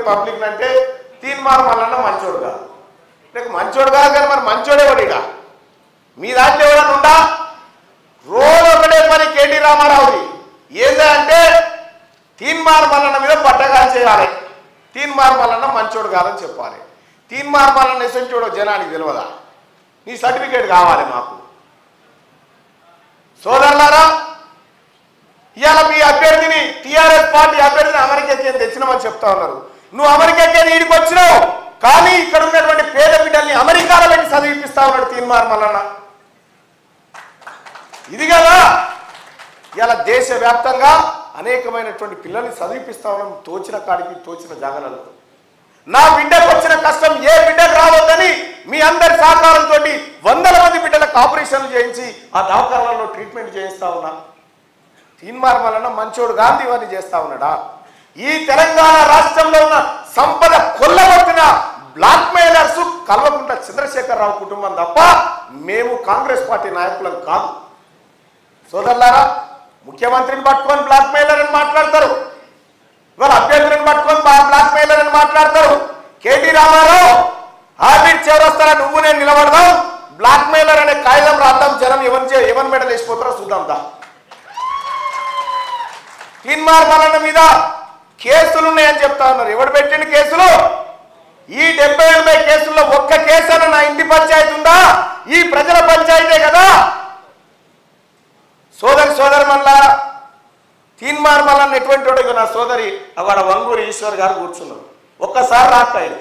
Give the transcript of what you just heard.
Public అంటే తీన్మార్ మల్లన్న మంచోడు కాదు. నీకు మంచోడు కాదు కానీ మరి మంచోడే వాడిగా మీ దాంట్లో ఎవడన్నా ఉందా? రోజు ఒకటే పని కేటీ రామారావుది ఏంటంటే తీన్మార్ మల్లన్న మీద పట్టగాలు చేయాలి. తీన్మార్ మల్లన్న మంచోడు కాదని చెప్పాలి. తీన్మార్ మల్లన్న ఎసంచోడో జనానికి తెలియదా? నీ సర్టిఫికేట్ కావాలి మాకు. సోదరులారా, ఇవాళ మీ అభ్యర్థిని టీఆర్ఎస్ పార్టీ అభ్యర్థిని అమెరికాకి తెచ్చినామని చెప్తా ఉన్నారు. నువ్వు అమెరికాకి ఈడికి వచ్చినావు, కానీ ఇక్కడ ఉన్నటువంటి పేద బిడ్డల్ని అమెరికాలో పెట్టి చదివిపిస్తా ఉన్నాడు తీన్మార్ మల్లన్న. ఇది కదా ఇలా దేశవ్యాప్తంగా అనేకమైనటువంటి పిల్లల్ని చదివిపిస్తా ఉన్నాం తోచిన కాడికి తోచిన జాగలలో. నా బిడ్డకు వచ్చిన కష్టం ఏ బిడ్డకు రావద్దని మీ అందరి సహకారంతో వందల మంది బిడ్డలకు ఆపరేషన్లు చేయించి ఆ దవాఖానాలలో ట్రీట్మెంట్ చేయిస్తా ఉన్నా. తీన్మార్ మల్లన్న మంచోడు గాంధీ ఇవన్నీ చేస్తా ఉన్నాడా? ఈ తెలంగాణ రాష్ట్రంలో ఉన్న సంపద కొల్లగొట్టిన బ్లాక్ మెయిలర్స్ కల్వకుంట్ల చంద్రశేఖరరావు కుటుంబం తప్ప మేము కాంగ్రెస్ పార్టీ నాయకులం కాదు. సోదరులారా, ముఖ్యమంత్రిని పట్టుకొని బ్లాక్ మెయిలర్ అని మాట్లాడతారు, ఇవాళ అభ్యర్థులను పట్టుకొని బ్లాక్ మెయిలర్ అని మాట్లాడతారు. కేటీ రామారావు హాబిట్ చేరొస్తారా నువ్వు నేను నిలబడదాం, బ్లాక్ మెయిలర్ అనే కాగితం రాద్దాం, జనం ఎవరి మెడలు వేసిపోతారో చూద్దాం దా. తీన్మార్ మల్లన్న మీద కేసులు ఉన్నాయని చెప్తా ఉన్నారు. ఎవడు పెట్టిన కేసులు? ఈ 70-80 కేసుల్లో ఒక్క కేసు అన్న నా ఇంటి పంచాయతీ ఉందా? ఈ ప్రజల పంచాయతే కదా. సోదరి మల్లారా, తీన్మార్ మల్లన్న ఎటువంటి వాడు? నా సోదరి అక్కడ వంగూరి ఈశ్వర్ గారు కూర్చున్నారు. ఒక్కసారి రాకపోయింది